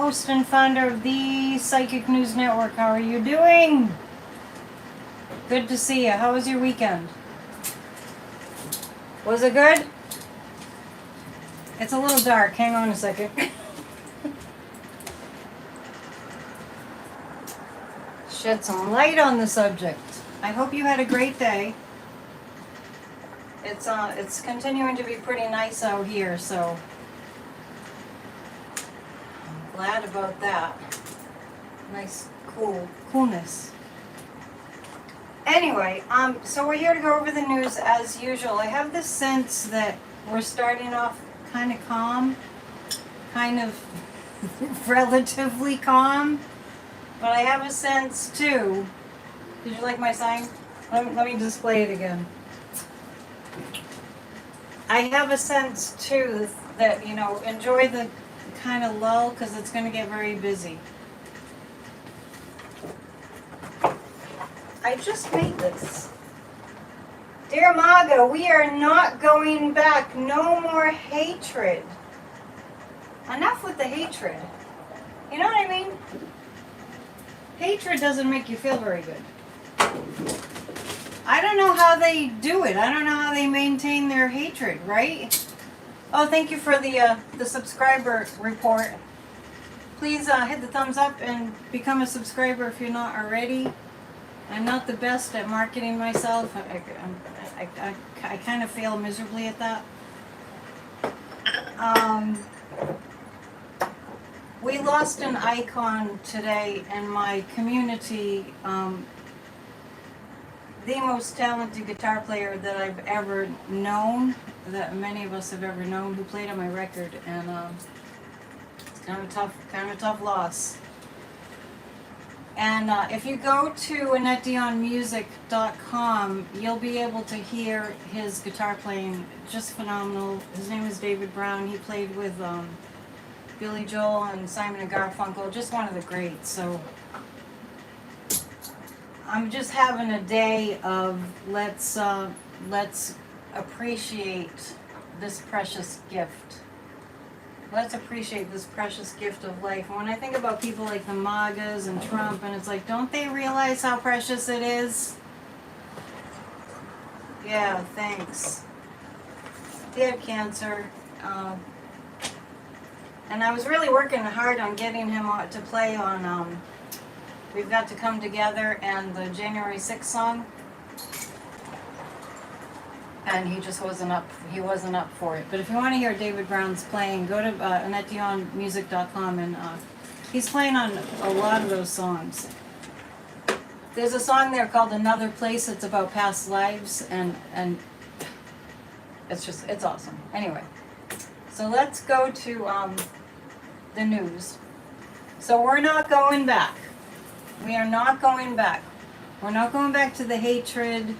host and founder of the Psychic News Network. How are you doing? Good to see you. How was your weekend? Was it good? It's a little dark. Hang on a second. Shed some light on the subject. I hope you had a great day. It's continuing to be pretty nice out here, so I'm glad about that. Nice coolness. Anyway, so we're here to go over the news as usual. I have this sense that we're starting off kind of calm, kind of relatively calm, but I have a sense too. Did you like my sign? Let me display it again. I have a sense too that, you know, enjoy the kind of lull because it's going to get very busy. I just made this. Dear MAGA, we are not going back. No more hatred. Enough with the hatred. You know what I mean? Hatred doesn't make you feel very good. I don't know how they do it. I don't know how they maintain their hatred, right? Oh, thank you for the subscriber report. Please hit the thumbs up and become a subscriber if you're not already. I'm not the best at marketing myself. I kind of fail miserably at that. We lost an icon today in my community. The most talented guitar player that I've ever known, that many of us have ever known, who played on my record, and it's kind of tough loss. And if you go to AnnetteDionMusic.com, you'll be able to hear his guitar playing, just phenomenal. His name is David Brown. He played with Billy Joel and Simon and Garfunkel, just one of the greats. So I'm just having a day of let's appreciate this precious gift. Let's appreciate this precious gift of life. And when I think about people like the MAGAs and Trump, and it's like, don't they realize how precious it is? Yeah, thanks. He had cancer. And I was really working hard on getting him to play on We've Got to Come Together and the January 6th song. And he just wasn't up for it. But if you want to hear David Brown's playing, go to AnnetteDionMusic.com, and he's playing on a lot of those songs. There's a song there called Another Place. It's about past lives, and it's awesome. Anyway, so let's go to the news. So we're not going back. We are not going back. We're not going back to the hatred.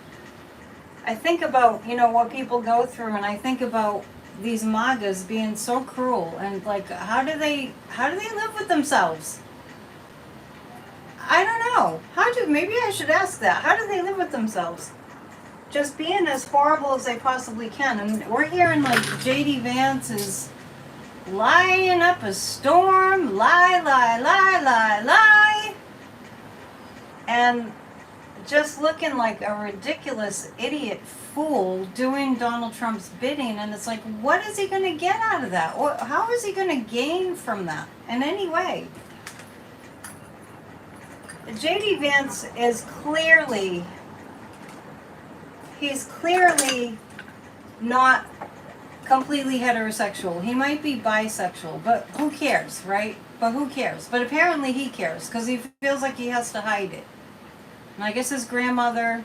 I think about, you know, what people go through, and I think about these MAGAs being so cruel, and like, how do they live with themselves? I don't know. Maybe I should ask that. How do they live with themselves? Just being as horrible as they possibly can. And we're hearing like J.D. Vance is lying up a storm, lie, and just looking like a ridiculous idiot fool doing Donald Trump's bidding. And it's like, what is he going to get out of that? How is he going to gain from that in any way? J.D. Vance is clearly not completely heterosexual. He might be bisexual, but who cares, right? But who cares? But apparently he cares, because he feels like he has to hide it. And I guess his grandmother,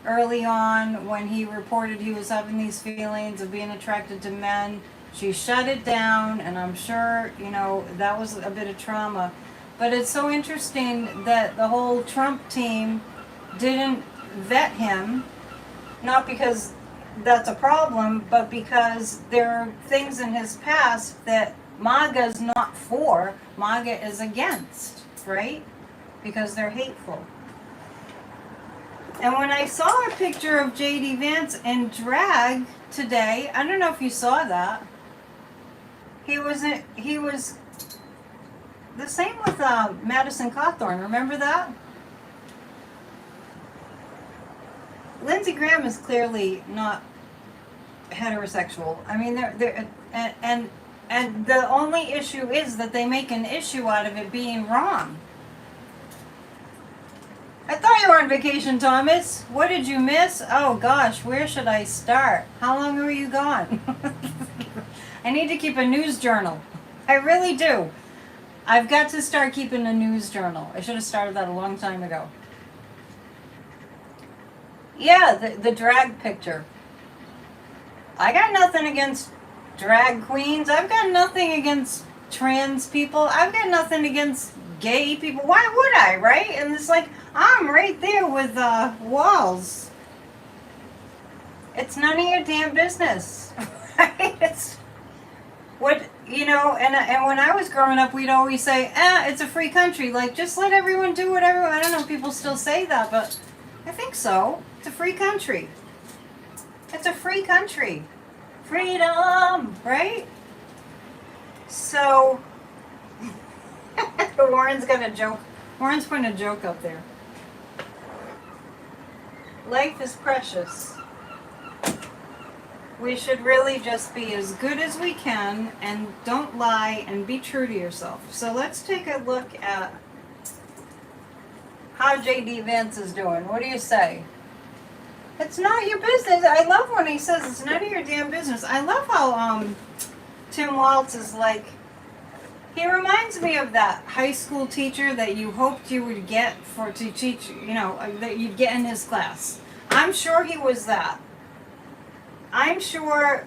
early on, when he reported he was having these feelings of being attracted to men, she shut it down, and I'm sure, you know, that was a bit of trauma. But it's so interesting that the whole Trump team didn't vet him, not because that's a problem, but because there are things in his past that MAGA's not for, MAGA is against, right? Because they're hateful. And when I saw a picture of J.D. Vance in drag today, I don't know if you saw that. He was The same with Madison Cawthorn. Remember that? Lindsey Graham is clearly not heterosexual. I mean, and the only issue is that they make an issue out of it being wrong. I thought you were on vacation, Thomas. What did you miss? Oh gosh, where should I start? How long were you gone? I need to keep a news journal. I really do. I've got to start keeping a news journal. I should have started that a long time ago. Yeah, the drag picture. I got nothing against drag queens. I've got nothing against trans people. I've got nothing against gay people. Why would I, right? And it's like, I'm right there with walls. It's none of your damn business, right? It's what, you know, and when I was growing up, we'd always say, it's a free country. Like, just let everyone do whatever. I don't know if people still say that, but I think so. It's a free country. It's a free country. Freedom, right? So, Warren's got a joke. Warren's putting a joke up there. Life is precious. We should really just be as good as we can and don't lie and be true to yourself. So let's take a look at how J.D. Vance is doing. What do you say? It's not your business. I love when he says it's none of your damn business. I love how Tim Waltz is like, he reminds me of that high school teacher that you hoped you would get to teach, you know, that you'd get in his class. I'm sure he was that. I'm sure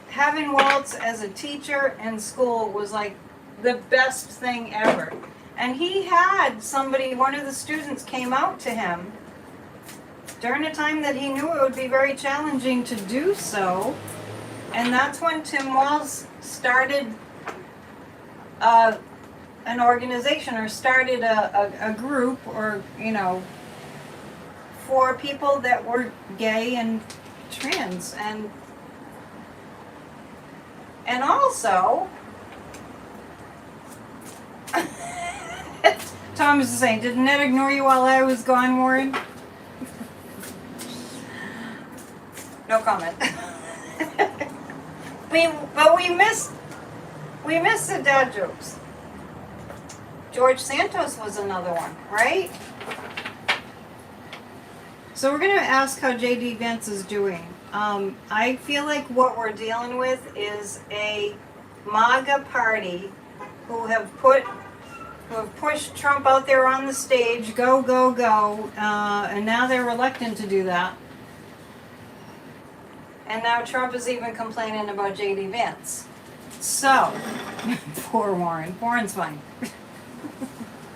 having Waltz as a teacher in school was like the best thing ever. And he had somebody, one of the students came out to him during a time that he knew it would be very challenging to do so. And that's when Tim Waltz started an organization, or started a group, or, you know, for people that were gay and trans. And also, Thomas is saying, did Ned ignore you while I was gone, Warren? No comment. But we missed the dad jokes. George Santos was another one, right? So we're going to ask how J.D. Vance is doing. I feel like what we're dealing with is a MAGA party who have pushed Trump out there on the stage, go, go, go, and now they're reluctant to do that. And now Trump is even complaining about J.D. Vance. So, poor Warren. Warren's fine.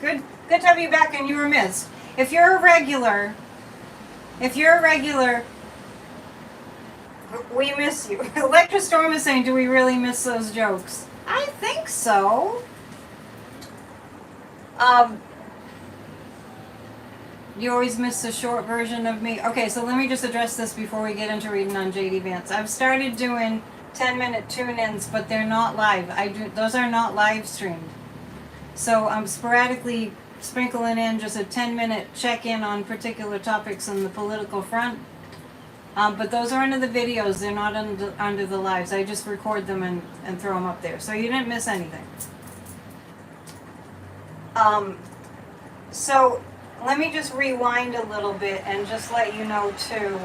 Good to have you back, and you were missed. If you're a regular, we miss you. Electra Storm is saying, do we really miss those jokes? I think so. You always miss the short version of me. Okay, so let me just address this before we get into reading on J.D. Vance. I've started doing 10-minute tune-ins, but they're not live. Those are not live streamed. So I'm sporadically sprinkling in just a 10-minute check-in on particular topics on the political front. But those are under the videos. They're not under the lives. I just record them and throw them up there. So you didn't miss anything. So let me just rewind a little bit and just let you know too.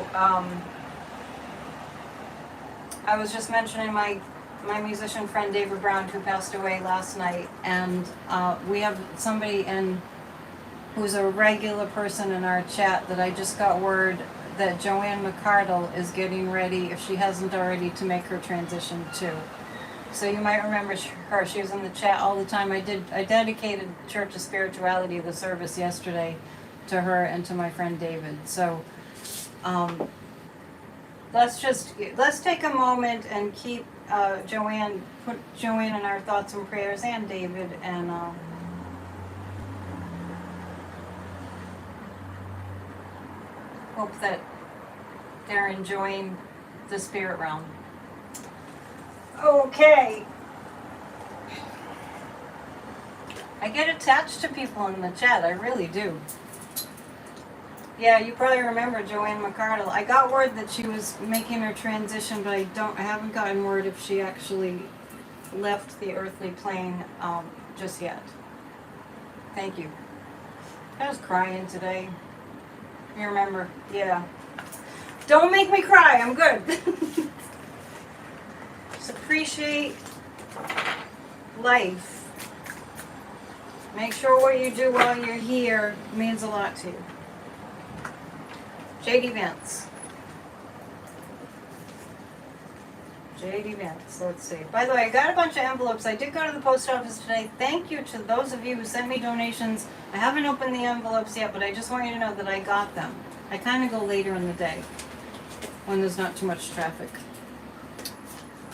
I was just mentioning my musician friend David Brown, who passed away last night, and we have somebody who's a regular person in our chat that I just got word that Joanne McCardle is getting ready, if she hasn't already, to make her transition too. So you might remember her. She was in the chat all the time. I dedicated Church of Spirituality, the service yesterday, to her and to my friend David. So let's take a moment and keep put Joanne in our thoughts and prayers, and David, and hope that they're enjoying the spirit realm. Okay. I get attached to people in the chat. I really do. Yeah, you probably remember Joanne McCardle. I got word that she was making her transition, but I haven't gotten word if she actually left the earthly plane just yet. Thank you. I was crying today. You remember? Yeah. Don't make me cry. I'm good. Just appreciate life. Make sure what you do while you're here means a lot to you. JD Vance. JD Vance. Let's see. By the way, I got a bunch of envelopes. I did go to the post office today. Thank you to those of you who sent me donations. I haven't opened the envelopes yet, but I just want you to know that I got them. I kind of go later in the day when there's not too much traffic.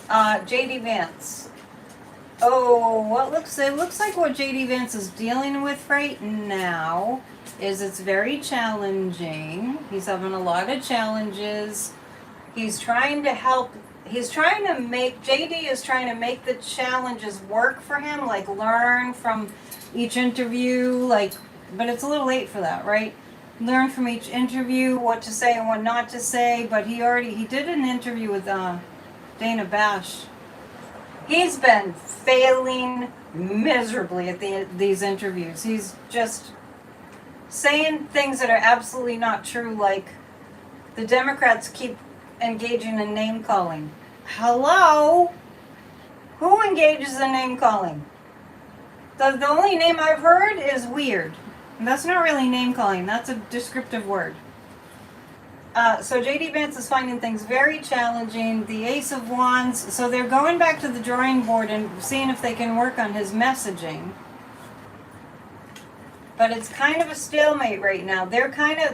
JD Vance. Oh, well, it looks like what JD Vance is dealing with right now is it's very challenging. He's having a lot of challenges. He's trying to help. JD is trying to make the challenges work for him, like learn from each interview, but it's a little late for that, right? Learn from each interview what to say and what not to say, but he did an interview with Dana Bash. He's been failing miserably at these interviews. He's just saying things that are absolutely not true, like the Democrats keep engaging in name calling. Hello? Who engages in name calling? The only name I've heard is weird. And that's not really name calling, that's a descriptive word. So JD Vance is finding things very challenging. The Ace of Wands, so they're going back to the drawing board and seeing if they can work on his messaging. But it's kind of a stalemate right now. They're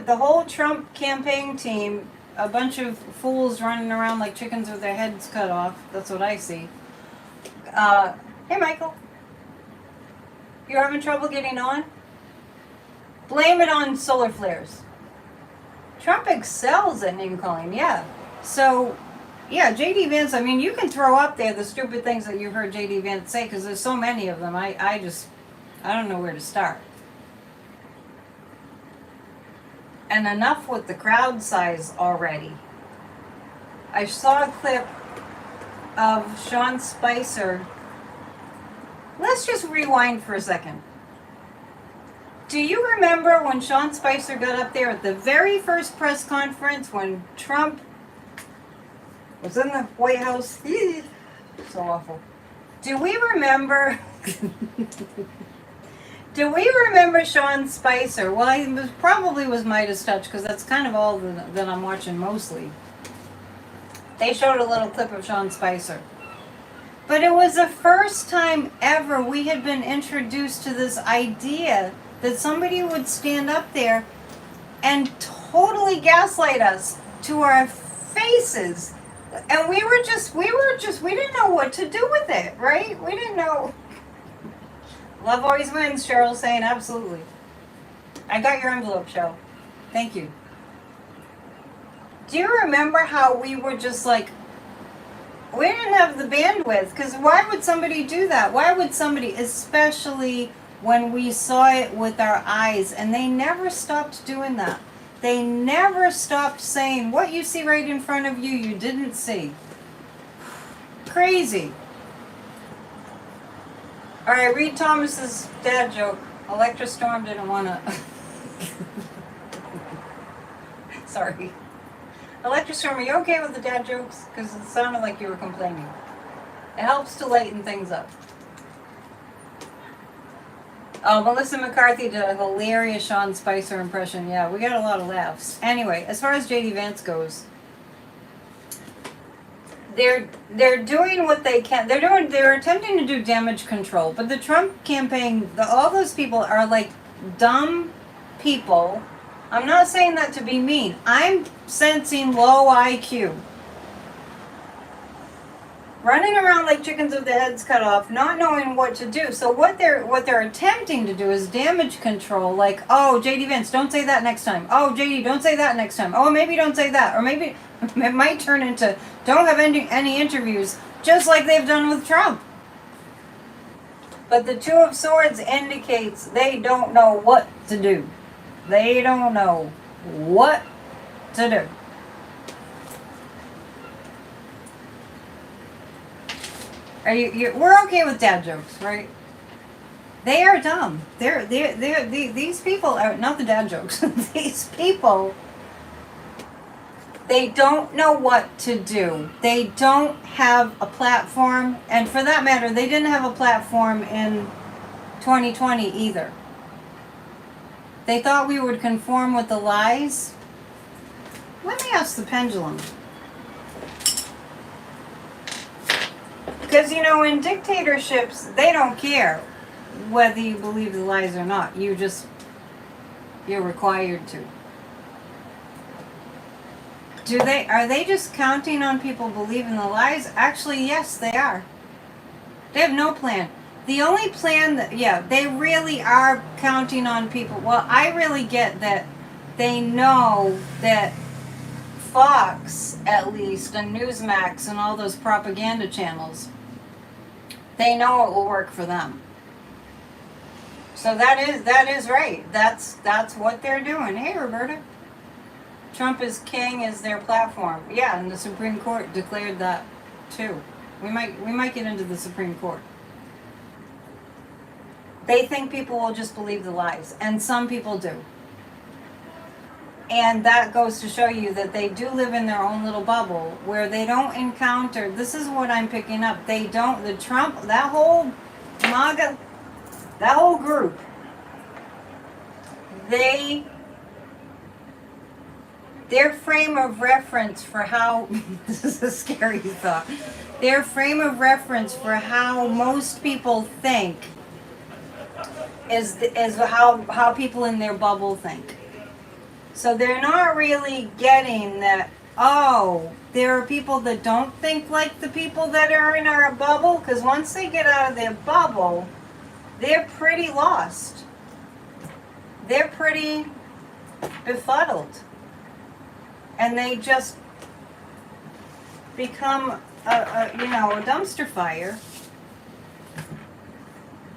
the whole Trump campaign team, a bunch of fools running around like chickens with their heads cut off. That's what I see. Hey, Michael. You're having trouble getting on? Blame it on solar flares. Trump excels at name calling, yeah. So, yeah, JD Vance, I mean, you can throw up there the stupid things that you heard JD Vance say, because there's so many of them. I don't know where to start. And enough with the crowd size already. I saw a clip of Sean Spicer. Let's just rewind for a second. Do you remember when Sean Spicer got up there at the very first press conference when Trump was in the White House? So awful. Do we remember? Do we remember Sean Spicer? Well, it probably was Midas Touch, because that's kind of all that I'm watching mostly. They showed a little clip of Sean Spicer. But it was the first time ever we had been introduced to this idea that somebody would stand up there and totally gaslight us to our faces. And we didn't know what to do with it, right? We didn't know. Love always wins, Cheryl's saying, absolutely. I got your envelope, Cheryl. Thank you. Do you remember how we were just like, we didn't have the bandwidth, because why would somebody do that? Why would somebody, especially when we saw it with our eyes, and they never stopped doing that. They never stopped saying, what you see right in front of you, you didn't see. Crazy. All right, read Thomas's dad joke. Electra Storm didn't want to... Sorry. Electra Storm, are you okay with the dad jokes? Because it sounded like you were complaining. It helps to lighten things up. Oh, Melissa McCarthy did a hilarious Sean Spicer impression. Yeah, we got a lot of laughs. Anyway, as far as JD Vance goes, they're doing what they can. They're attempting to do damage control. But the Trump campaign, all those people are like dumb people. I'm not saying that to be mean. I'm sensing low IQ. Running around like chickens with their heads cut off, not knowing what to do. So what they're attempting to do is damage control. Like, oh, JD Vance, don't say that next time. Oh, JD, don't say that next time. Oh, maybe don't say that. Or maybe it might turn into don't have any interviews, just like they've done with Trump. But the Two of Swords indicates they don't know what to do. They don't know what to do. We're okay with dad jokes, right? They are dumb. These people are not the dad jokes. These people, they don't know what to do. They don't have a platform, and for that matter, they didn't have a platform in 2020 either. They thought we would conform with the lies. Let me ask the pendulum. Because, in dictatorships, they don't care whether you believe the lies or not. You're required to. Are they just counting on people believing the lies? Actually, yes, they are. They have no plan. The only plan they really are counting on people. Well, I really get that they know that Fox, at least, and Newsmax and all those propaganda channels, they know it will work for them. So that is right. That's what they're doing. Hey, Roberta. Trump is king is their platform. Yeah, and the Supreme Court declared that too. We might get into the Supreme Court. They think people will just believe the lies, and some people do. And that goes to show you that they do live in their own little bubble where they don't encounter, this is what I'm picking up, the Trump, that whole MAGA, that whole group, their frame of reference for how, this is a scary thought, their frame of reference for how most people think is how people in their bubble think. So they're not really getting that, there are people that don't think like the people that are in our bubble, because once they get out of their bubble, they're pretty lost. They're pretty befuddled. And they just become a dumpster fire.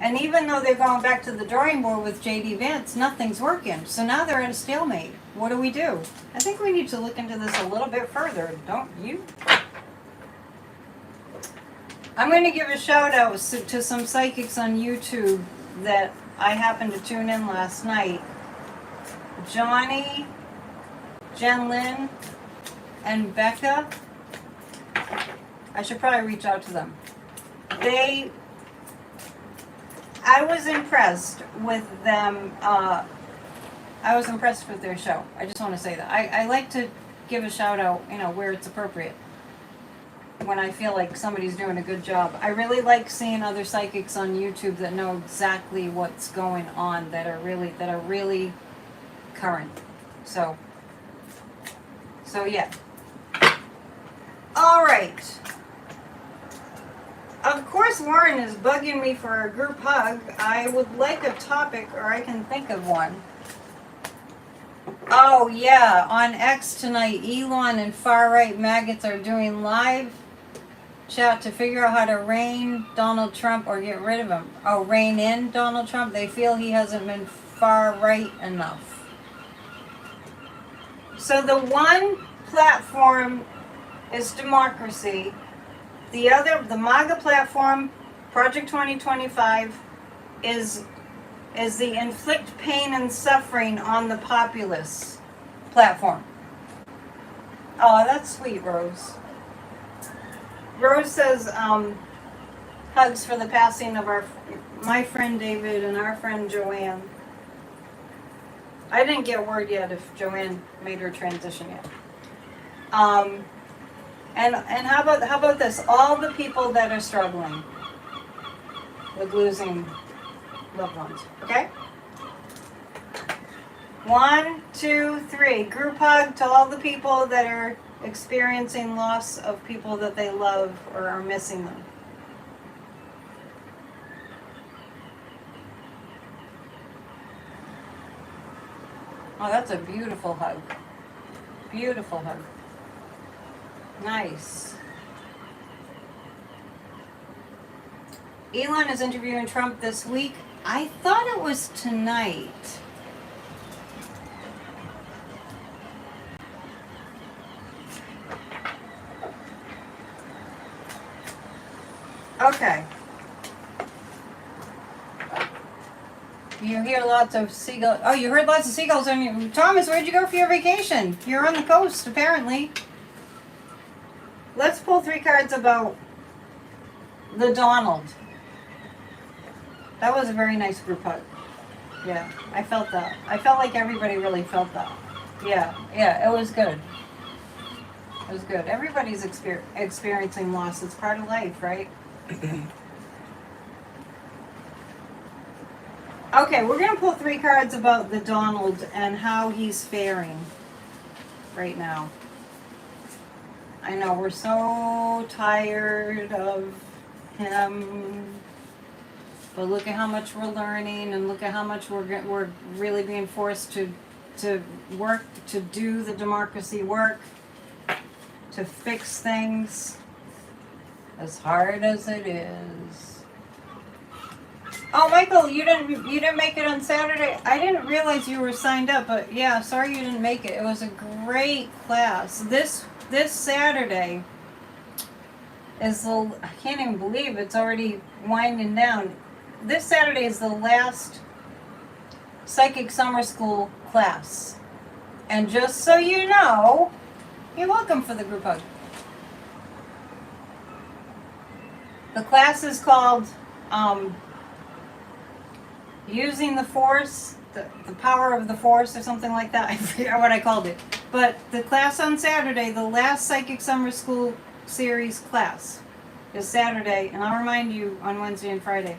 And even though they're going back to the drawing board with J.D. Vance, nothing's working. So now they're at a stalemate. What do we do? I think we need to look into this a little bit further, don't you? I'm going to give a shout out to some psychics on YouTube that I happened to tune in last night. Johnny, Jen Lynn, and Becca. I should probably reach out to them. I was impressed with them. I was impressed with their show. I just want to say that. I like to give a shout out, where it's appropriate. When I feel like somebody's doing a good job. I really like seeing other psychics on YouTube that know exactly what's going on, that are really current. So yeah. All right. Of course, Warren is bugging me for a group hug. I would like a topic, or I can think of one. Oh, yeah. On X tonight, Elon and far-right maggots are doing live chat to figure out how to rein Donald Trump or get rid of him. Oh, rein in Donald Trump. They feel he hasn't been far-right enough. So the one platform is democracy. The other, the MAGA platform, Project 2025, is the inflict pain and suffering on the populace platform. Oh, that's sweet, Rose. Rose says, hugs for the passing of my friend David and our friend Joanne. I didn't get word yet if Joanne made her transition yet. And how about this? All the people that are struggling with losing loved ones. Okay? 1, 2, 3. Group hug to all the people that are experiencing loss of people that they love or are missing them. Oh, that's a beautiful hug. Beautiful hug. Nice. Elon is interviewing Trump this week. I thought it was tonight. Okay. You hear lots of seagulls. Oh, you heard lots of seagulls on you. Thomas, where'd you go for your vacation? You're on the coast, apparently. Let's pull 3 cards about the Donald. That was a very nice group hug. Yeah, I felt that. I felt like everybody really felt that. Yeah, it was good. It was good. Everybody's experiencing loss. It's part of life, right? Okay, we're going to pull 3 cards about the Donald and how he's faring right now. I know we're so tired of him, but look at how much we're learning, and look at how much we're really being forced to work, to do the democracy work, to fix things, as hard as it is. Oh, Michael, you didn't make it on Saturday. I didn't realize you were signed up, but yeah, sorry you didn't make it. It was a great class. This Saturday is I can't even believe it's already winding down. This Saturday is the last psychic summer school class. And just so you know, you're welcome for the group hug. The class is called Using the Force, the Power of the Force, or something like that. I forget what I called it. But the class on Saturday, the last Psychic Summer School Series class, is Saturday, and I'll remind you on Wednesday and Friday,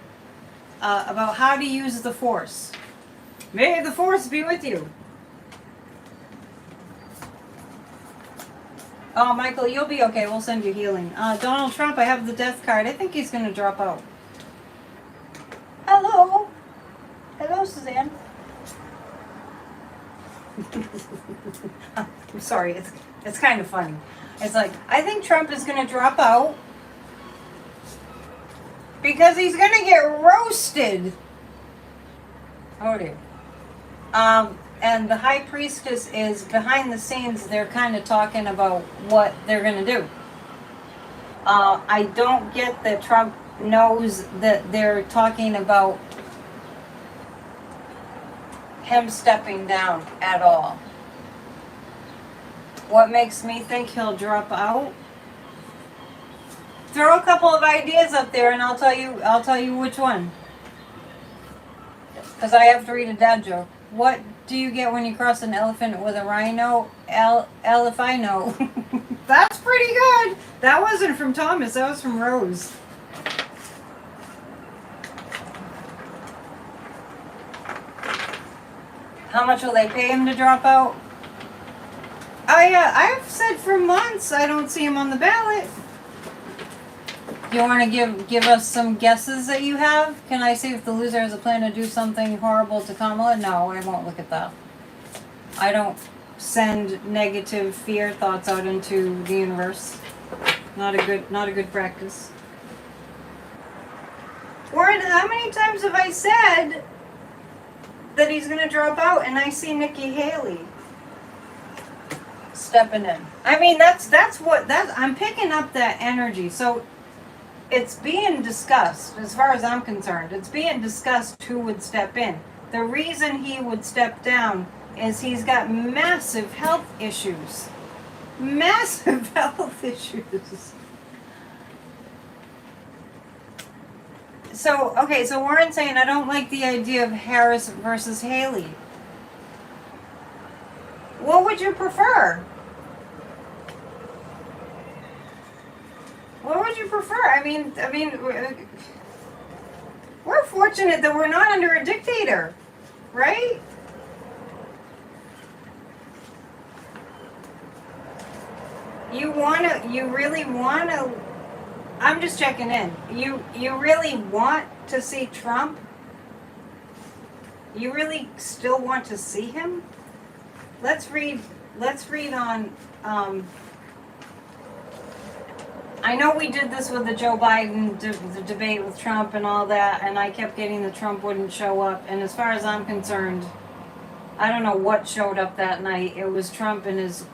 about how to use the Force. May the Force be with you. Oh, Michael, you'll be okay. We'll send you healing. Donald Trump, I have the death card. I think he's going to drop out. Hello. Hello, Suzanne. I'm sorry. It's kind of funny. It's like, I think Trump is going to drop out because he's going to get roasted. Oh, dear. And the High Priestess is behind the scenes. They're kind of talking about what they're going to do. I don't get that Trump knows that they're talking about him stepping down at all. What makes me think he'll drop out? Throw a couple of ideas up there, and I'll tell you which one. Because I have to read a dad joke. What do you get when you cross an elephant with a rhino? If I know. That's pretty good. That wasn't from Thomas. That was from Rose. How much will they pay him to drop out? I've said for months I don't see him on the ballot. You want to give us some guesses that you have? Can I see if the loser has a plan to do something horrible to Kamala? No, I won't look at that. I don't send negative fear thoughts out into the universe. Not a good practice. Warren, how many times have I said that he's going to drop out, and I see Nikki Haley stepping in? I mean, that's I'm picking up that energy. So it's being discussed, as far as I'm concerned. It's being discussed who would step in. The reason he would step down is he's got massive health issues. Massive health issues. So, okay, so Warren's saying, I don't like the idea of Harris versus Haley. What would you prefer? What would you prefer? I mean, we're fortunate that we're not under a dictator, right? You really wanna, I'm just checking in. You really want to see Trump? You really still want to see him? Let's read on I know we did this with the Joe Biden, the debate with Trump and all that, and I kept getting the Trump wouldn't show up. And as far as I'm concerned, I don't know what showed up that night. It was Trump and his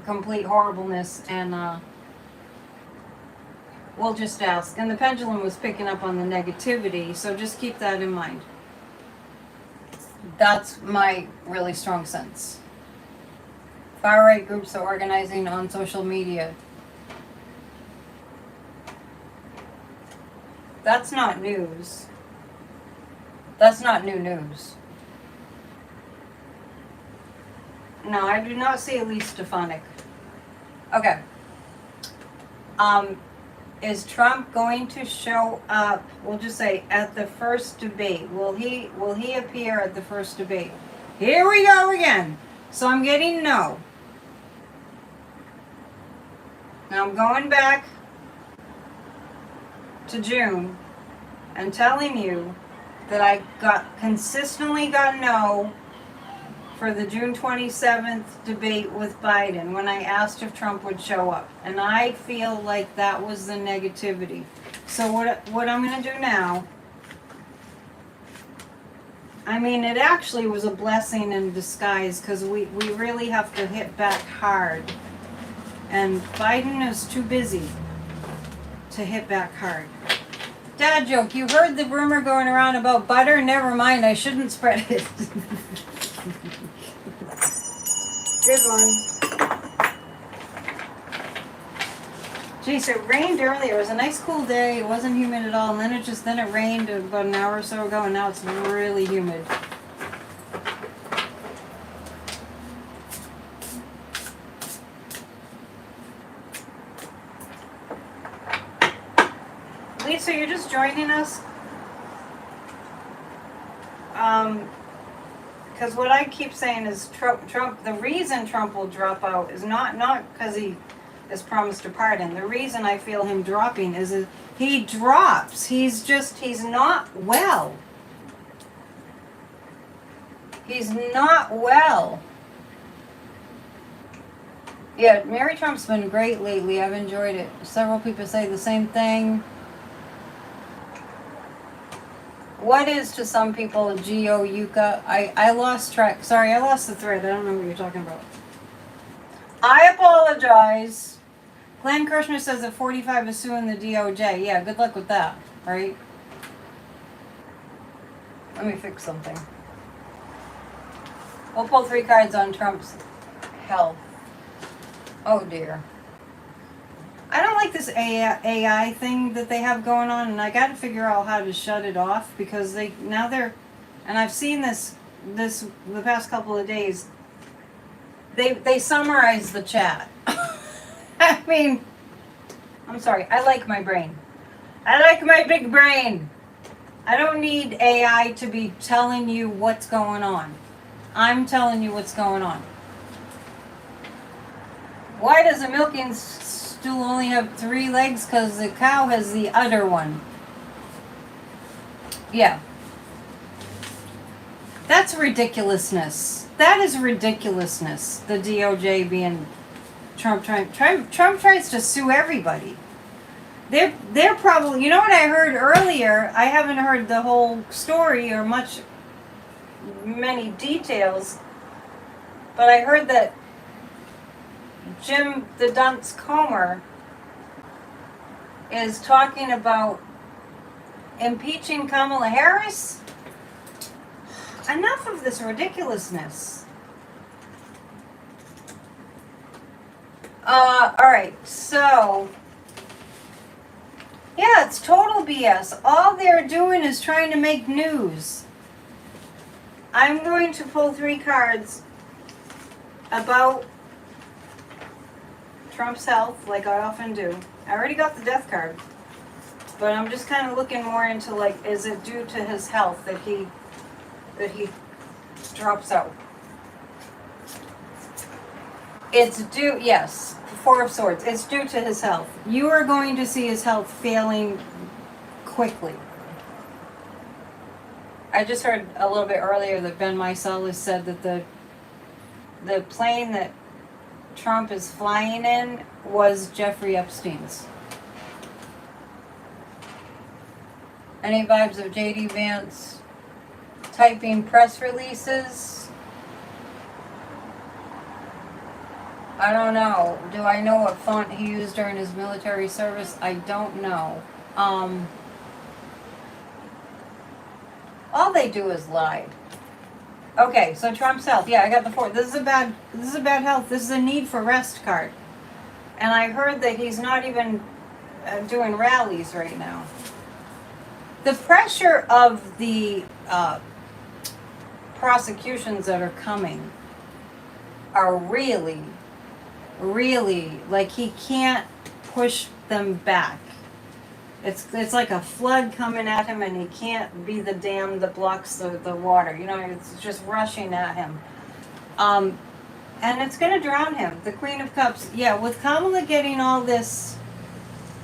complete horribleness, and we'll just ask. And the pendulum was picking up on the negativity, so just keep that in mind. That's my really strong sense. Far-right groups are organizing on social media. That's not news. That's not new news. No, I do not see Elise Stefanik. Okay. Is Trump going to show up, we'll just say, at the first debate? Will he appear at the first debate? Here we go again. So I'm getting no. Now I'm going back to June and telling you that I consistently got no for the June 27th debate with Biden when I asked if Trump would show up. And I feel like that was the negativity. So what I'm going to do now, I mean, it actually was a blessing in disguise, because we really have to hit back hard. And Biden is too busy to hit back hard. Dad joke, you heard the rumor going around about butter? Never mind, I shouldn't spread it. Good one. Geez, it rained earlier. It was a nice cool day. It wasn't humid at all. And then it rained about an hour or so ago, and now it's really humid. Lisa, you're just joining us? Because what I keep saying is Trump, the reason Trump will drop out is not because he has promised to pardon. The reason I feel him dropping is that he drops. He's not well. He's not well. Yeah, Mary Trump's been great lately. I've enjoyed it. Several people say the same thing. What is to some people a Yucca? I lost track. Sorry, I lost the thread. I don't know what you're talking about. I apologize. Glenn Kirshner says that 45 is suing the DOJ. Yeah, good luck with that, right? Let me fix something. We'll pull 3 cards on Trump's health. Oh dear. I don't like this AI thing that they have going on, and I got to figure out how to shut it off, because and I've seen this the past couple of days. They summarize the chat. I mean, I'm sorry. I like my brain. I like my big brain. I don't need AI to be telling you what's going on. I'm telling you what's going on. Why does a milking stool only have 3 legs? Because the cow has the other one. Yeah. That's ridiculousness. That is ridiculousness. The DOJ being Trump tries to sue everybody. They're probably, you know what I heard earlier? I haven't heard the whole story or many details, but I heard that Jim the Dunce Comer is talking about impeaching Kamala Harris. Enough of this ridiculousness. Alright, so yeah, it's total BS. All they're doing is trying to make news. I'm going to pull 3 cards about Trump's health, like I often do. I already got the death card, but I'm just kind of looking more into, like, is it due to his health that he drops out? It's due, yes, 4 of Swords. It's due to his health. You are going to see his health failing quickly. I just heard a little bit earlier that Ben Meiselas said that the plane that Trump is flying in was Jeffrey Epstein's. Any vibes of JD Vance typing press releases? I don't know. Do I know what font he used during his military service? I don't know. All they do is lie. Okay, so Trump's health. Yeah, I got the 4. This is a bad health. This is a need for rest card. And I heard that he's not even doing rallies right now. The pressure of the prosecutions that are coming are really, really, like, he can't push them back. It's like a flood coming at him, and he can't be the dam that blocks the water. You know, it's just rushing at him. And it's going to drown him. The Queen of Cups. Yeah, with Kamala getting all this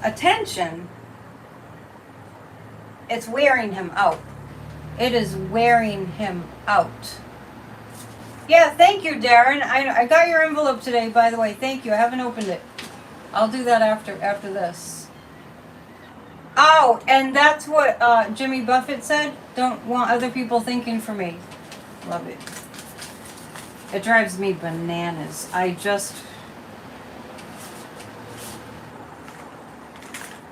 attention, it's wearing him out. It is wearing him out. Yeah, thank you, Darren. I got your envelope today, by the way. Thank you. I haven't opened it. I'll do that after this. Oh, and that's what Jimmy Buffett said. Don't want other people thinking for me. Love it. It drives me bananas.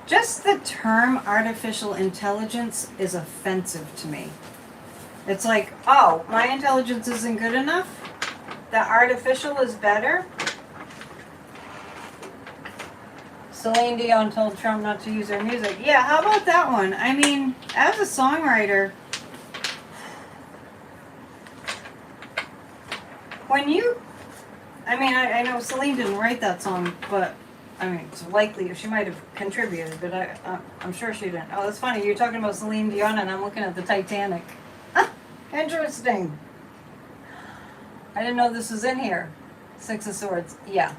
Just the term artificial intelligence is offensive to me. It's like, oh, my intelligence isn't good enough? The artificial is better? Celine Dion told Trump not to use her music. Yeah, how about that one? I mean, as a songwriter, I know Celine didn't write that song, but, I mean, it's likely she might have contributed, but I'm sure she didn't. Oh, that's funny. You're talking about Celine Dion, and I'm looking at the Titanic. Interesting. I didn't know this was in here. 6 of Swords. Yeah.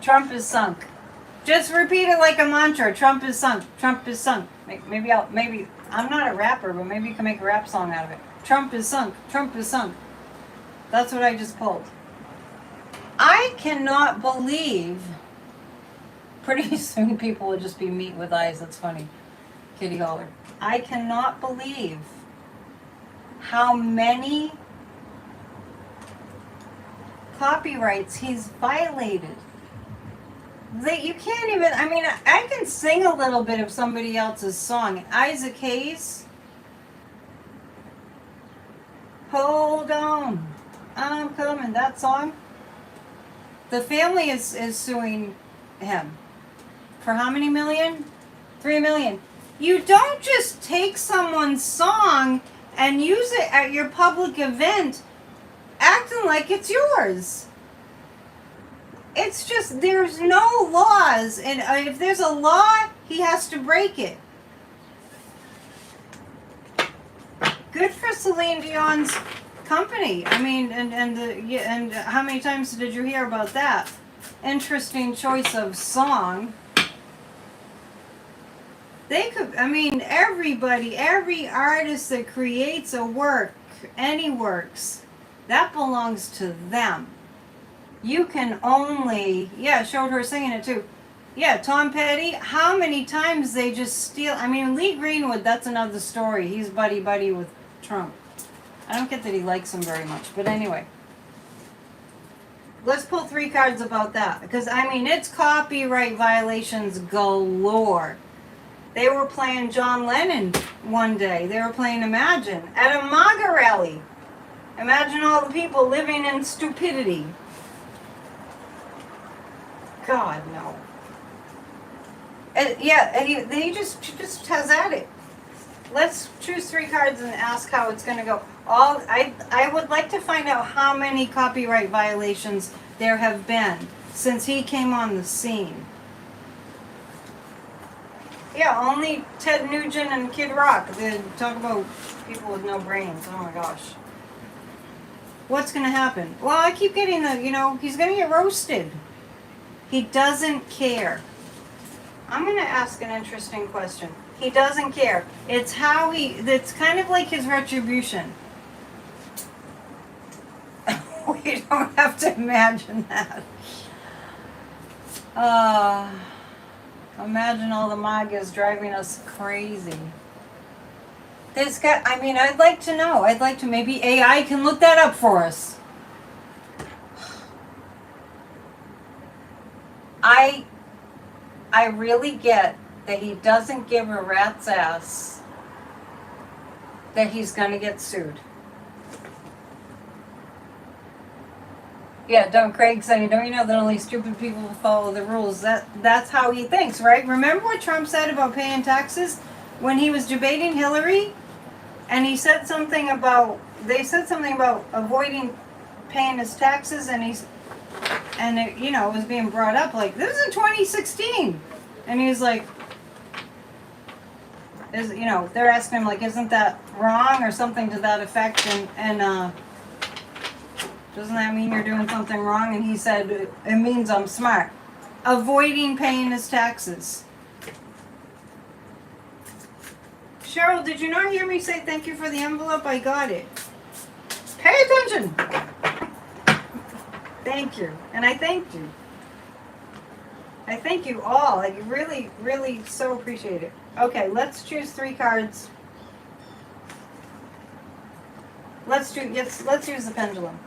Trump is sunk. Just repeat it like a mantra. Trump is sunk. Trump is sunk. Maybe I'm not a rapper, but maybe you can make a rap song out of it. Trump is sunk. Trump is sunk. That's what I just pulled. I cannot believe. Pretty soon people will just be meat with eyes. That's funny. Kitty Holler. I cannot believe how many copyrights he's violated. You can't even, I mean, I can sing a little bit of somebody else's song. Isaac Hayes. Hold on, I'm coming. That song. The family is suing him. For how many million? 3 million. You don't just take someone's song and use it at your public event acting like it's yours. It's just, there's no laws, and if there's a law, he has to break it. Good for Celine Dion's company. I mean, and how many times did you hear about that? Interesting choice of song. They could, I mean, everybody, every artist that creates a work, any works, that belongs to them. You can only, yeah, showed her singing it too. Yeah, Tom Petty, how many times they just steal, I mean, Lee Greenwood, that's another story. He's buddy-buddy with Trump. I don't get that he likes him very much, but anyway. Let's pull 3 cards about that, because, I mean, it's copyright violations galore. They were playing John Lennon one day. They were playing Imagine at a MAGA rally. Imagine all the people living in stupidity. God, no. Yeah, he just has at it. Let's choose 3 cards and ask how it's going to go. I would like to find out how many copyright violations there have been since he came on the scene. Yeah, only Ted Nugent and Kid Rock. They talk about people with no brains. Oh my gosh. What's going to happen? Well, I keep getting he's going to get roasted. He doesn't care. I'm going to ask an interesting question. He doesn't care. It's kind of like his retribution. We don't have to imagine that. Uh, imagine all the MAGAs driving us crazy. There's got, I mean, I'd like to know. I'd like to, maybe AI can look that up for us. I really get that he doesn't give a rat's ass that he's gonna get sued. Yeah, don't Craig saying, don't you know that only stupid people follow the rules? That's how he thinks, right? Remember what Trump said about paying taxes when he was debating Hillary? And he said something about, they said something about avoiding paying his taxes, and it, you know, it was being brought up like, this is in 2016. And he was like, you know, they're asking him like, isn't that wrong or something to that effect? And doesn't that mean you're doing something wrong? And he said, it means I'm smart. Avoiding paying his taxes. Cheryl, did you not hear me say thank you for the envelope? I got it. Pay attention. Thank you. And I thanked you. I thank you all. I really, really so appreciate it. Okay, let's choose 3 cards. Let's use the pendulum.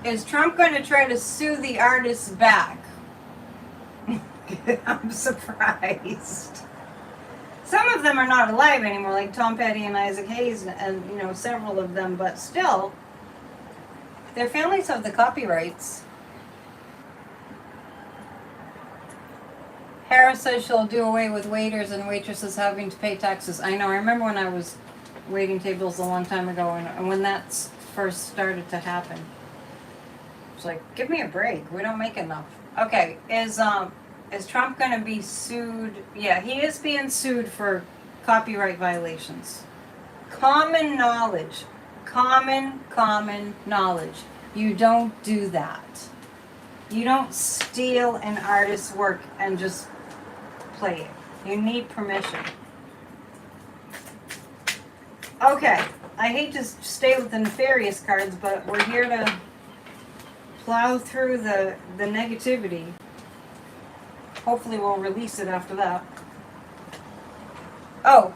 Is Trump going to try to sue the artists back? I'm surprised. Some of them are not alive anymore, like Tom Petty and Isaac Hayes, and you know, several of them, but still, their families have the copyrights. Harris says she'll do away with waiters and waitresses having to pay taxes. I know, I remember when I was waiting tables a long time ago, and when that first started to happen. It's like, give me a break. We don't make enough. Okay, is Trump going to be sued? Yeah, he is being sued for copyright violations. Common knowledge. Common knowledge. You don't do that. You don't steal an artist's work and just play it. You need permission. Okay, I hate to stay with the nefarious cards, but we're here to plow through the negativity. Hopefully we'll release it after that. Oh,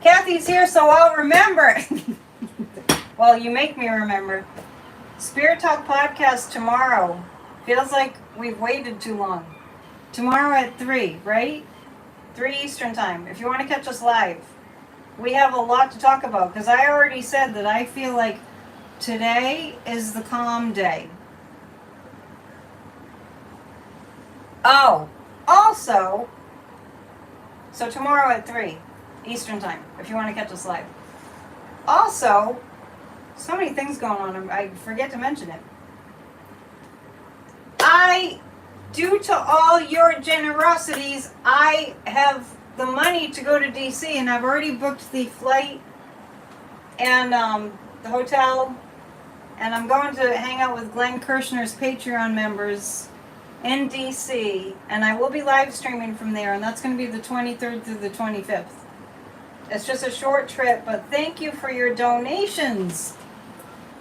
Kathy's here, so I'll remember. Well, you make me remember. Spirit Talk podcast tomorrow. Feels like we've waited too long. Tomorrow at 3, right? 3 Eastern time. If you want to catch us live. We have a lot to talk about, because I already said that I feel like today is the calm day. Oh, also, so tomorrow at 3 Eastern time, if you want to catch us live. Also, so many things going on, I forget to mention it. Due to all your generosities, I have the money to go to DC, and I've already booked the flight and the hotel, and I'm going to hang out with Glenn Kirshner's Patreon members in DC, and I will be live streaming from there, and that's going to be the 23rd through the 25th. It's just a short trip, but thank you for your donations.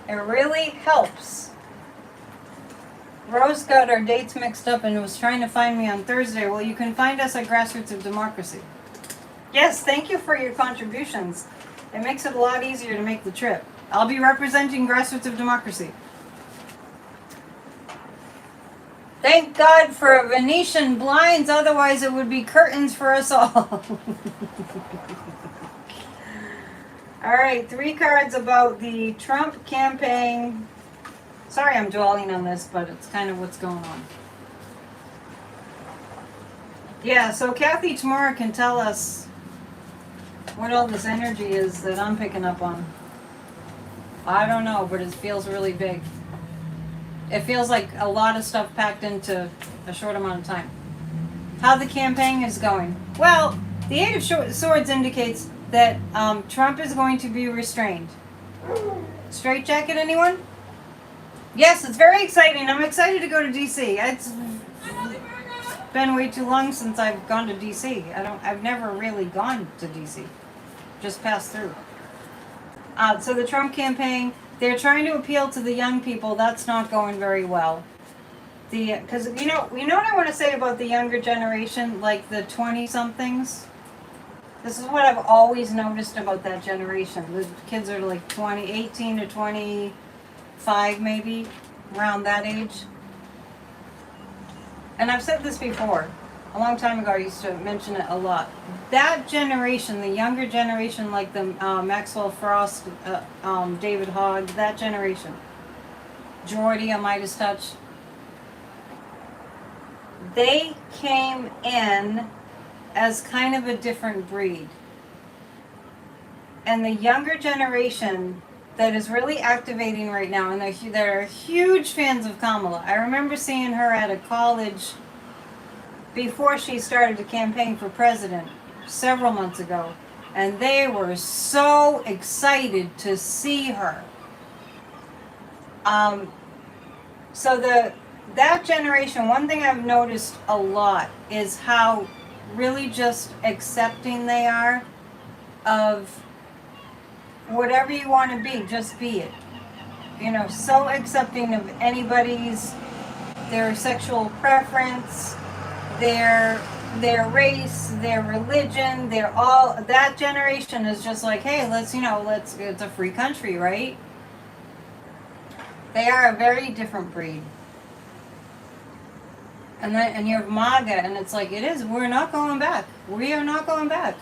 It really helps. Rose got our dates mixed up and was trying to find me on Thursday. Well, you can find us at Grassroots of Democracy. Yes, thank you for your contributions. It makes it a lot easier to make the trip. I'll be representing Grassroots of Democracy. Thank God for Venetian blinds, otherwise it would be curtains for us all. All right, 3 cards about the Trump campaign. Sorry I'm dwelling on this, but it's kind of what's going on. Yeah, so Kathy tomorrow can tell us what all this energy is that I'm picking up on. I don't know, but it feels really big. It feels like a lot of stuff packed into a short amount of time. How the campaign is going. Well, the 8 of Swords indicates that Trump is going to be restrained. Straight jacket, anyone? Yes, it's very exciting. I'm excited to go to DC. It's been way too long since I've gone to DC. I've never really gone to DC. Just passed through. So the Trump campaign, They're trying to appeal to the young people. That's not going very well. Because you know what I want to say about the younger generation, like the 20-somethings. This is what I've always noticed about that generation. The kids are like 18 to 25, maybe, around that age. And I've said this before. A long time ago, I used to mention it a lot. That generation, the younger generation, like the Maxwell Frost, David Hogg, that generation, Geordie, a Midas Touch, they came in as kind of a different breed. And the younger generation that is really activating right now, and they're huge fans of Kamala. I remember seeing her at a college before she started to campaign for president several months ago, and they were so excited to see her. So that generation, one thing I've noticed a lot is how really just accepting they are of whatever you want to be, just be it. You know, so accepting of their sexual preference, their race, their religion, that generation is just like, hey, it's a free country, right? They are a very different breed. And you have MAGA, and it's like, we're not going back. We are not going back.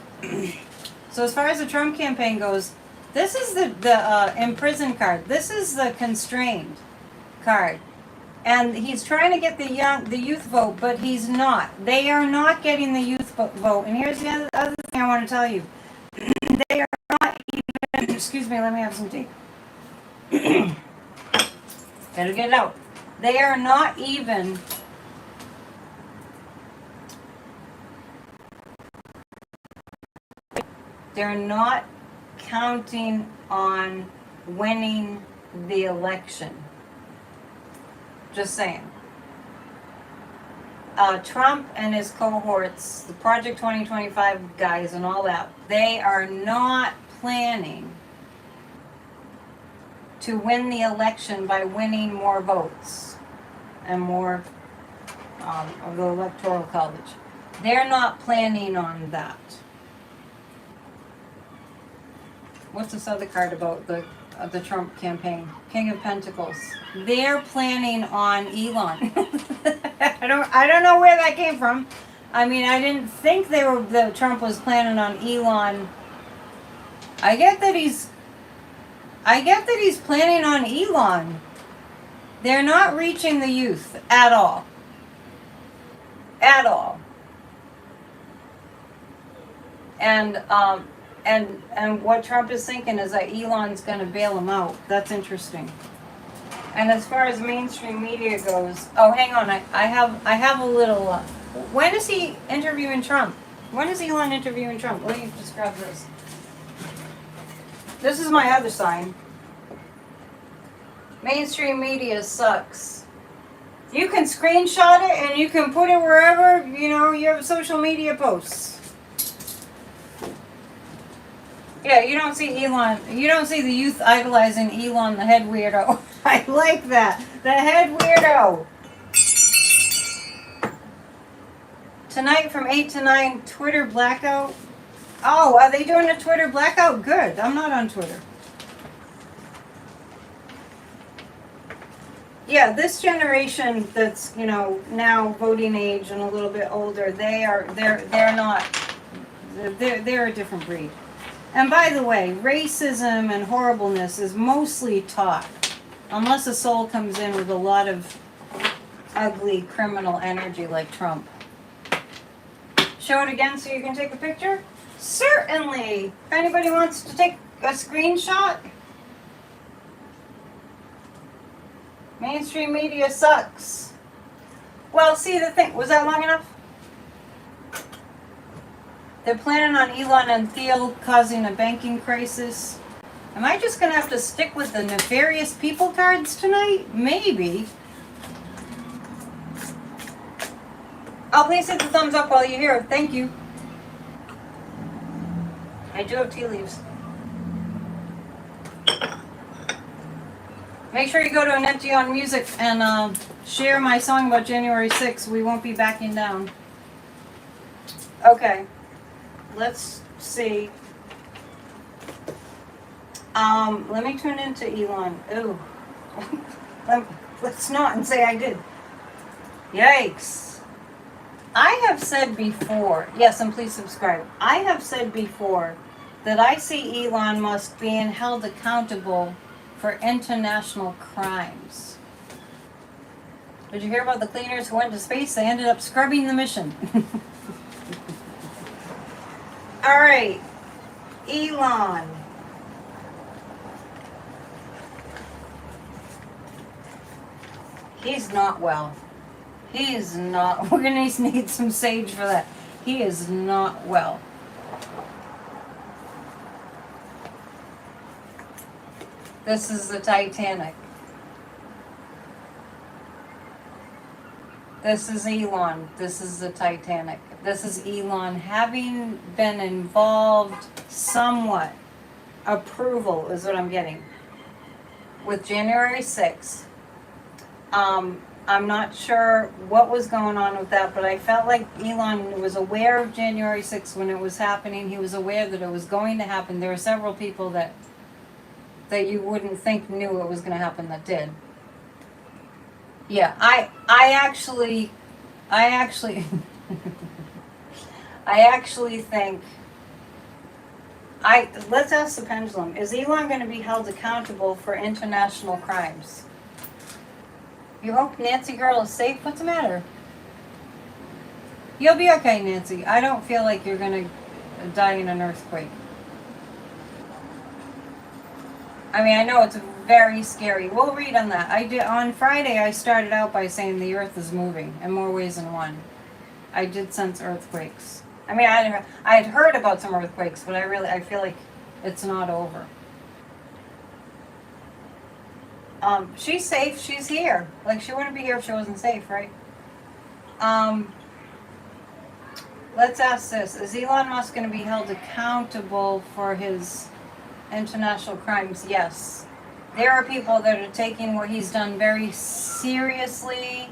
So as far as the Trump campaign goes, this is the imprisoned card. This is the constrained card. And he's trying to get the youth vote, but he's not. They are not getting the youth vote. And here's the other thing I want to tell you. They are not even, excuse me, let me have some tea. Better get it out. They are not even they're not counting on winning the election. Just saying. Trump and his cohorts, the Project 2025 guys and all that, they are not planning to win the election by winning more votes and more of the Electoral College. They're not planning on that. What's this other card about the Trump campaign? King of Pentacles. They're planning on Elon. I don't know where that came from. I mean, I didn't think that Trump was planning on Elon. I get that he's planning on Elon. They're not reaching the youth at all. At all. And what Trump is thinking is that Elon's going to bail him out. That's interesting. And as far as mainstream media goes, oh, hang on, I have a little. When is he interviewing Trump? When is Elon interviewing Trump? Let me just grab this. This is my other sign. Mainstream media sucks. You can screenshot it and you can put it wherever, you have social media posts. Yeah, you don't see Elon. You don't see the youth idolizing Elon, the head weirdo. I like that. The head weirdo. Tonight from 8 to 9, Twitter blackout. Oh, are they doing a Twitter blackout? Good. I'm not on Twitter. Yeah, this generation that's, now voting age and a little bit older, they're not. They're a different breed. And by the way, racism and horribleness is mostly taught, unless a soul comes in with a lot of ugly criminal energy like Trump. Show it again so you can take a picture? Certainly! If anybody wants to take a screenshot. Mainstream media sucks. Well, see the thing, was that long enough? They're planning on Elon and Thiel causing a banking crisis. Am I just going to have to stick with the nefarious people cards tonight? Maybe. Oh, please hit the thumbs up while you're here. Thank you. I do have tea leaves. Make sure you go to Annette Dion Music and share my song about January 6th. We won't be backing down. Okay. Let's see. Let me tune into Elon. Ooh. Let's not and say I did. Yikes. I have said before, yes, and please subscribe. I have said before that I see Elon Musk being held accountable for international crimes. Did you hear about the cleaners who went to space? They ended up scrubbing the mission. All right, Elon. He's not well. He is not. We're going to need some sage for that. He is not well. This is the Titanic. This is Elon. This is the Titanic. This is Elon having been involved somewhat. Approval is what I'm getting. With January 6th. I'm not sure what was going on with that, but I felt like Elon was aware of January 6th when it was happening. He was aware that it was going to happen. There were several people that you wouldn't think knew it was going to happen that did. Yeah, I actually I actually think let's ask the pendulum. Is Elon going to be held accountable for international crimes? You hope Nancy girl is safe? What's the matter? You'll be okay, Nancy. I don't feel like you're going to die in an earthquake. I mean, I know it's very scary. We'll read on that. On Friday, I started out by saying the earth is moving in more ways than one. I did sense earthquakes. I mean, I had heard about some earthquakes, but I feel like it's not over. She's safe. She's here. Like, she wouldn't be here if she wasn't safe, right? Let's ask this. Is Elon Musk going to be held accountable for his international crimes? Yes. There are people that are taking what he's done very seriously.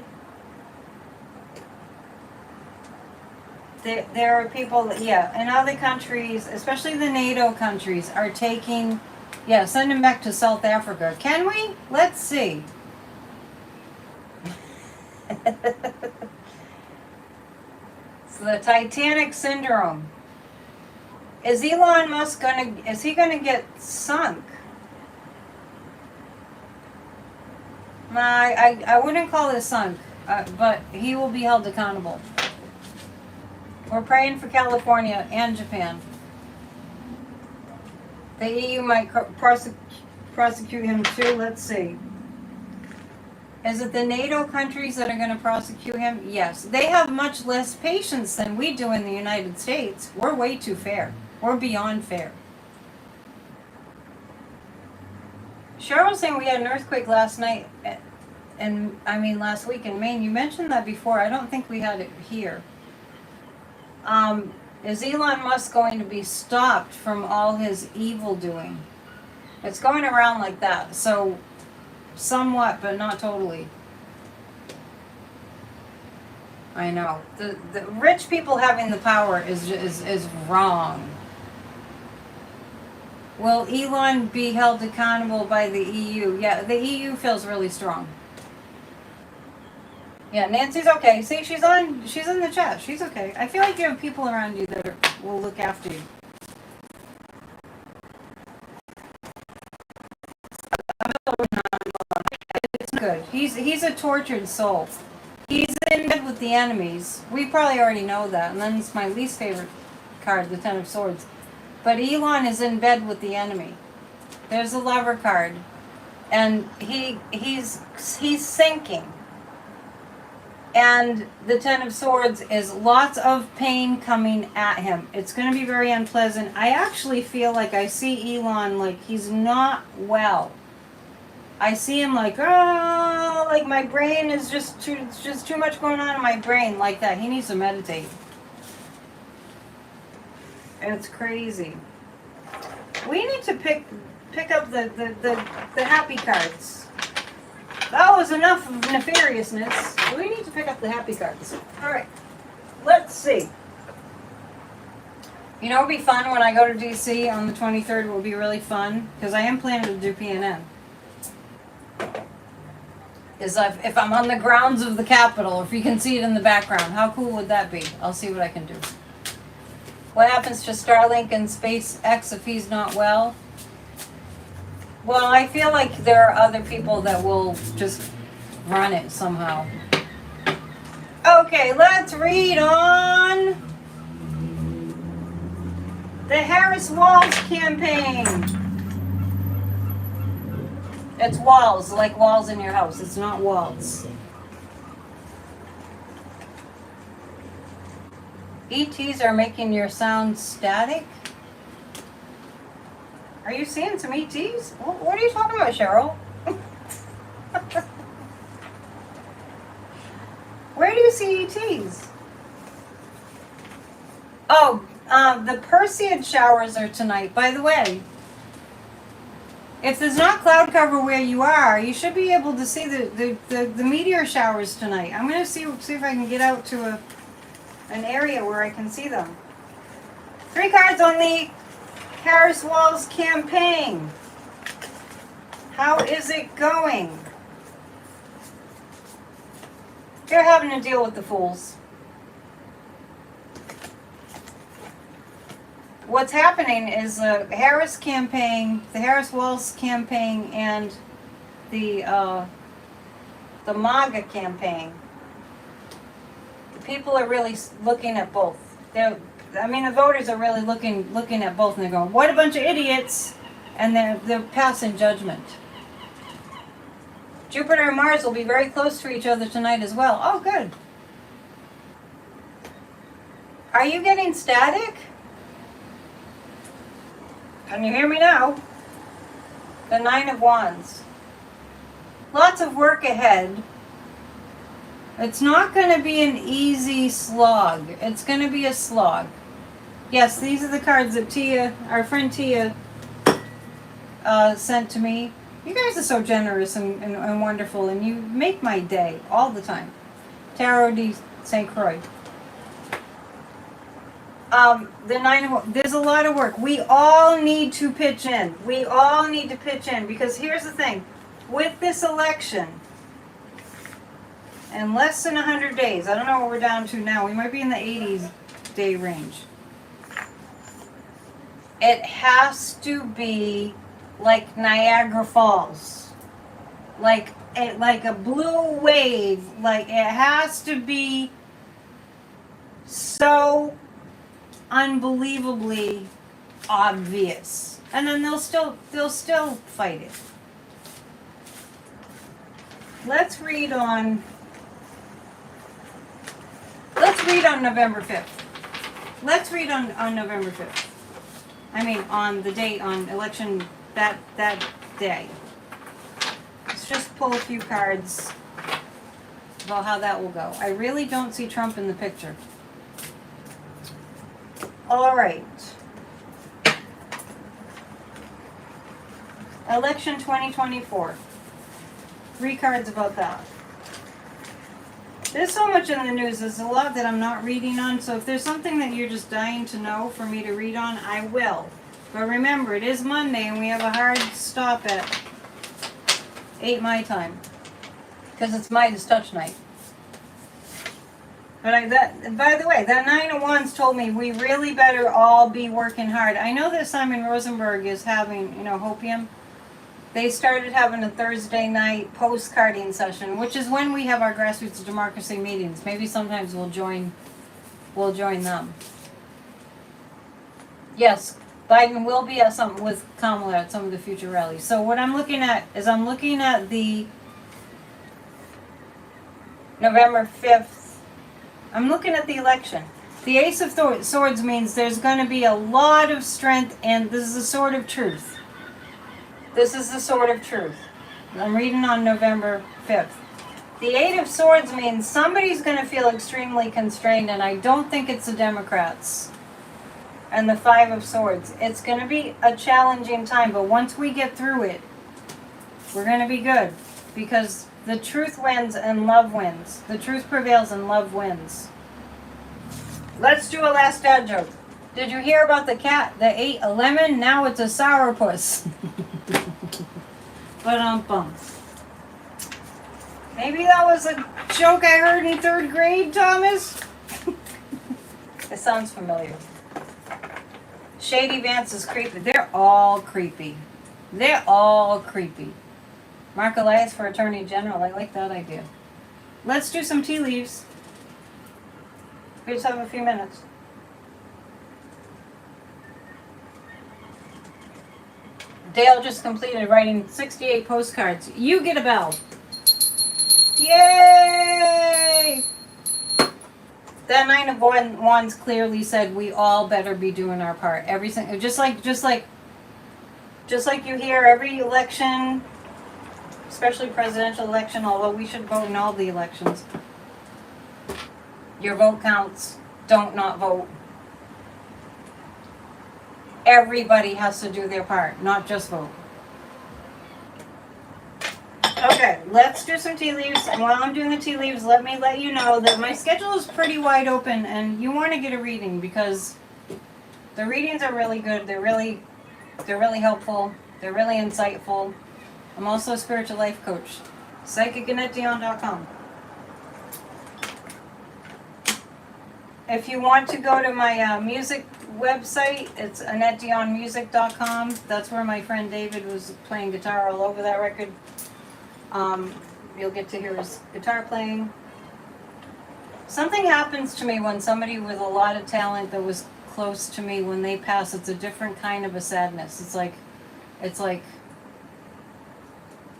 There are people that, in other countries, especially the NATO countries, are taking... Yeah, send him back to South Africa. Can we? Let's see. So the Titanic syndrome. Is Elon Musk is he gonna get sunk? I wouldn't call it sunk, but he will be held accountable. We're praying for California and Japan. The EU might prosecute him too. Let's see. Is it the NATO countries that are going to prosecute him? Yes. They have much less patience than we do in the United States. We're way too fair. We're beyond fair. Cheryl was saying we had an earthquake last night, last week in Maine. You mentioned that before. I don't think we had it here. Is Elon Musk going to be stopped from all his evil doing? It's going around like that. So, somewhat, but not totally. I know. The rich people having the power is wrong. Will Elon be held accountable by the EU? Yeah, the EU feels really strong. Yeah, Nancy's okay. See, she's in the chat. She's okay. I feel like you have people around you that will look after you. It's good. He's a tortured soul. He's in bed with the enemies. We probably already know that. And then it's my least favorite card, the Ten of Swords. But Elon is in bed with the enemy. There's a Lover card. And he's sinking. And the Ten of Swords is lots of pain coming at him. It's going to be very unpleasant. I actually feel like I see Elon like he's not well. I see him like, oh, like my brain is just too much going on in my brain like that. He needs to meditate. It's crazy. We need to pick up the happy cards. That was enough of nefariousness. We need to pick up the happy cards. All right. Let's see. You know, it'll be fun when I go to DC on the 23rd. It will be really fun because I am planning to do PNN. If I'm on the grounds of the Capitol, if you can see it in the background, how cool would that be? I'll see what I can do. What happens to Starlink and SpaceX if he's not well? Well, I feel like there are other people that will just run it somehow. Okay, let's read on the Harris Walls campaign. It's walls, like walls in your house. It's not walls. ETs are making your sound static? Are you seeing some ETs? What are you talking about, Cheryl? Where do you see ETs? Oh, the Perseid showers are tonight. By the way, if there's not cloud cover where you are, you should be able to see the meteor showers tonight. I'm going to see if I can get out to an area where I can see them. 3 cards on the Harris Walls campaign. How is it going? They're having to deal with the fools. What's happening is the Harris campaign, the Harris Walls campaign, and the MAGA campaign. The people are really looking at both. The voters are really looking at both, and they're going, "What a bunch of idiots!" And they're passing judgment. Jupiter and Mars will be very close to each other tonight as well. Oh, good. Are you getting static? Can you hear me now? The 9 of Wands. Lots of work ahead. It's not going to be an easy slog. It's going to be a slog. Yes, these are the cards that Tia, our friend Tia, sent to me. You guys are so generous and wonderful, and you make my day all the time. Tarot de St. Croix. The 9, there's a lot of work. We all need to pitch in. We all need to pitch in, because here's the thing. With this election, in less than 100 days, I don't know what we're down to now. We might be in the 80s day range. It has to be like Niagara Falls. Like a blue wave. Like, it has to be so unbelievably obvious, and then they'll still fight it. Let's read on November 5th. Let's read on November 5th. I mean, on the date, on election, that day. Let's just pull a few cards about how that will go. I really don't see Trump in the picture. All right. Election 2024. 3 cards about that. There's so much in the news. There's a lot that I'm not reading on. So if there's something that you're just dying to know for me to read on, I will. But remember, it is Monday and we have a hard stop at 8 my time. Because it's Midas touch night. But by the way, that 9 of Wands told me we really better all be working hard. I know that Simon Rosenberg is having, Hopium. They started having a Thursday night postcarding session, which is when we have our Grassroots Democracy meetings. Maybe sometimes we'll join them. Yes, Biden will be at something with Kamala at some of the future rallies. So what I'm looking at is the November 5th. I'm looking at the election. The Ace of Swords means there's going to be a lot of strength, and this is the sword of truth. This is the sword of truth. I'm reading on November 5th. The 8 of Swords means somebody's going to feel extremely constrained, and I don't think it's the Democrats. And the 5 of Swords. It's going to be a challenging time, but once we get through it, we're going to be good. Because The truth wins and love wins. The truth prevails and love wins. Let's do a last dad joke. Did you hear about the cat that ate a lemon? Now it's a sourpuss. But maybe that was a joke I heard in 3rd grade, Thomas. It sounds familiar. Shady Vance is creepy. They're all creepy. They're all creepy. Mark Elias for Attorney General. I like that idea. Let's do some tea leaves. We just have a few minutes. Dale just completed writing 68 postcards. You get a bell. Yay! That Nine of Wands clearly said we all better be doing our part. Everything, just like you hear every election, especially presidential election, although we should vote in all the elections. Your vote counts. Don't not vote. Everybody has to do their part, not just vote. Okay, let's do some tea leaves. And while I'm doing the tea leaves, let me let you know that my schedule is pretty wide open and you want to get a reading because the readings are really good. They're really helpful. They're really insightful. I'm also a spiritual life coach. PsychicAnnetteDion.com. If you want to go to my music website, it's AnnetteDionMusic.com. That's where my friend David was playing guitar all over that record. You'll get to hear his guitar playing. Something happens to me when somebody with a lot of talent that was close to me, when they pass, it's a different kind of a sadness. It's like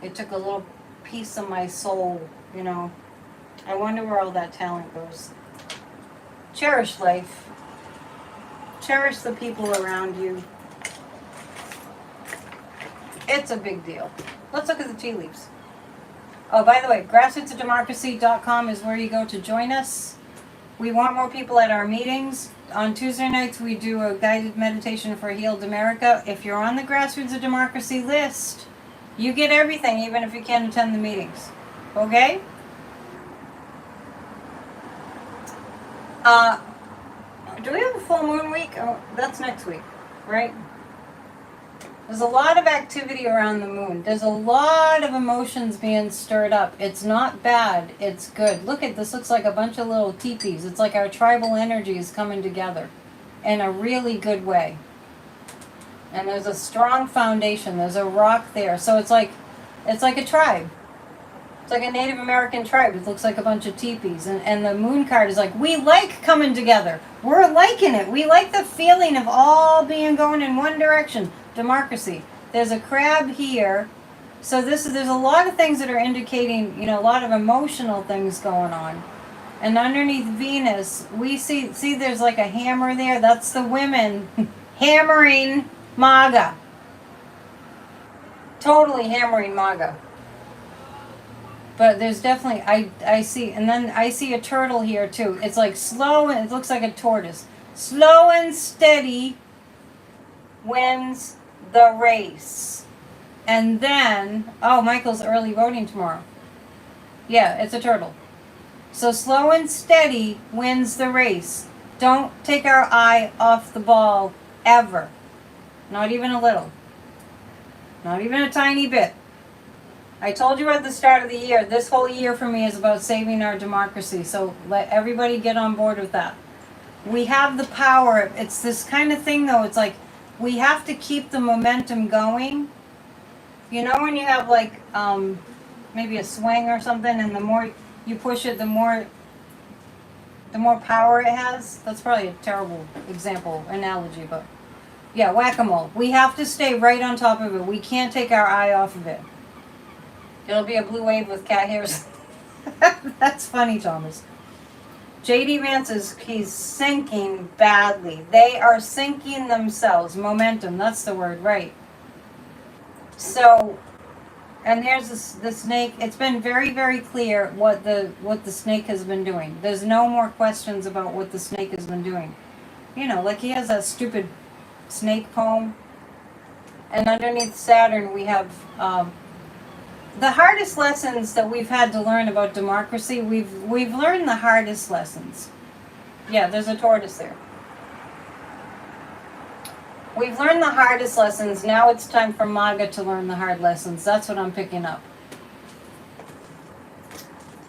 it took a little piece of my soul, you know. I wonder where all that talent goes. Cherish life. Cherish the people around you. It's a big deal. Let's look at the tea leaves. Oh, by the way, grassrootsofdemocracy.com is where you go to join us. We want more people at our meetings. On Tuesday nights, we do a guided meditation for Healed America. If you're on the Grassroots of Democracy list, you get everything, even if you can't attend the meetings. Okay? Do we have a full moon week? Oh, that's next week, right? There's a lot of activity around the moon. There's a lot of emotions being stirred up. It's not bad. It's good. Look at this. Looks like a bunch of little teepees. It's like our tribal energy is coming together in a really good way. And there's a strong foundation. There's a rock there. So it's like a tribe. It's like a Native American tribe. It looks like a bunch of teepees. And the moon card is like, we like coming together. We're liking it. We like the feeling of all being going in one direction. Democracy. There's a crab here. So there's a lot of things that are indicating, a lot of emotional things going on. And underneath Venus, we see there's like a hammer there. That's the women hammering MAGA. Totally hammering MAGA. But there's definitely, I see, and then I see a turtle here too. It's like slow, and it looks like a tortoise. Slow and steady wins the race. And then, Michael's early voting tomorrow. Yeah, it's a turtle. So slow and steady wins the race. Don't take our eye off the ball ever. Not even a little. Not even a tiny bit. I told you at the start of the year, this whole year for me is about saving our democracy. So let everybody get on board with that. We have the power. It's this kind of thing though. It's like we have to keep the momentum going. You know when you have like maybe a swing or something, and the more you push it, the more power it has. That's probably a terrible analogy, but yeah, whack-a-mole. We have to stay right on top of it. We can't take our eye off of it. It'll be a blue wave with cat hairs. That's funny, Thomas. J.D. Vance he's sinking badly. They are sinking themselves. Momentum, that's the word, right. So, and here's the snake. It's been very, very clear what the snake has been doing. There's no more questions about what the snake has been doing. Like he has that stupid snake poem. And underneath Saturn we have the hardest lessons that we've had to learn about democracy, we've learned the hardest lessons. Yeah, there's a tortoise there. We've learned the hardest lessons. Now it's time for MAGA to learn the hard lessons. That's what I'm picking up.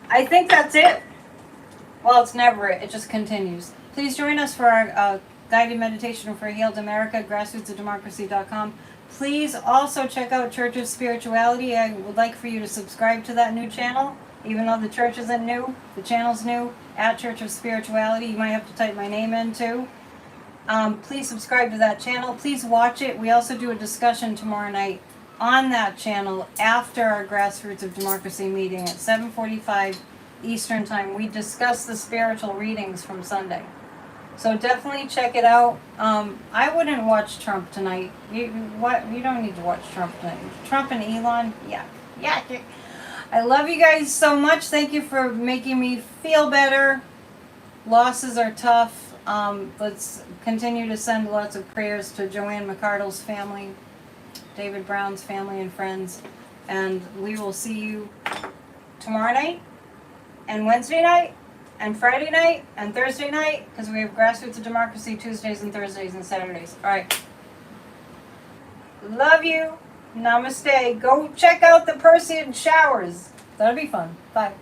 I think that's it. Well, it's never it. It just continues. Please join us for our guided meditation for a healed America, grassrootsofdemocracy.com. Please also check out Church of Spirituality. I would like for you to subscribe to that new channel. Even though the church isn't new, the channel's new, at Church of Spirituality. You might have to type my name in too. Please subscribe to that channel. Please watch it. We also do a discussion tomorrow night on that channel after our Grassroots of Democracy meeting at 7:45 Eastern Time. We discuss the spiritual readings from Sunday. So definitely check it out. I wouldn't watch Trump tonight. You don't need to watch Trump tonight. Trump and Elon, yeah. I love you guys so much. Thank you for making me feel better. Losses are tough. Let's continue to send lots of prayers to Joanne McCardle's family, David Brown's family and friends. And we will see you tomorrow night and Wednesday night and Friday night and Thursday night, because we have Grassroots of Democracy Tuesdays and Thursdays and Saturdays. All right. Love you. Namaste. Go check out the Meteor Showers. That'll be fun. Bye.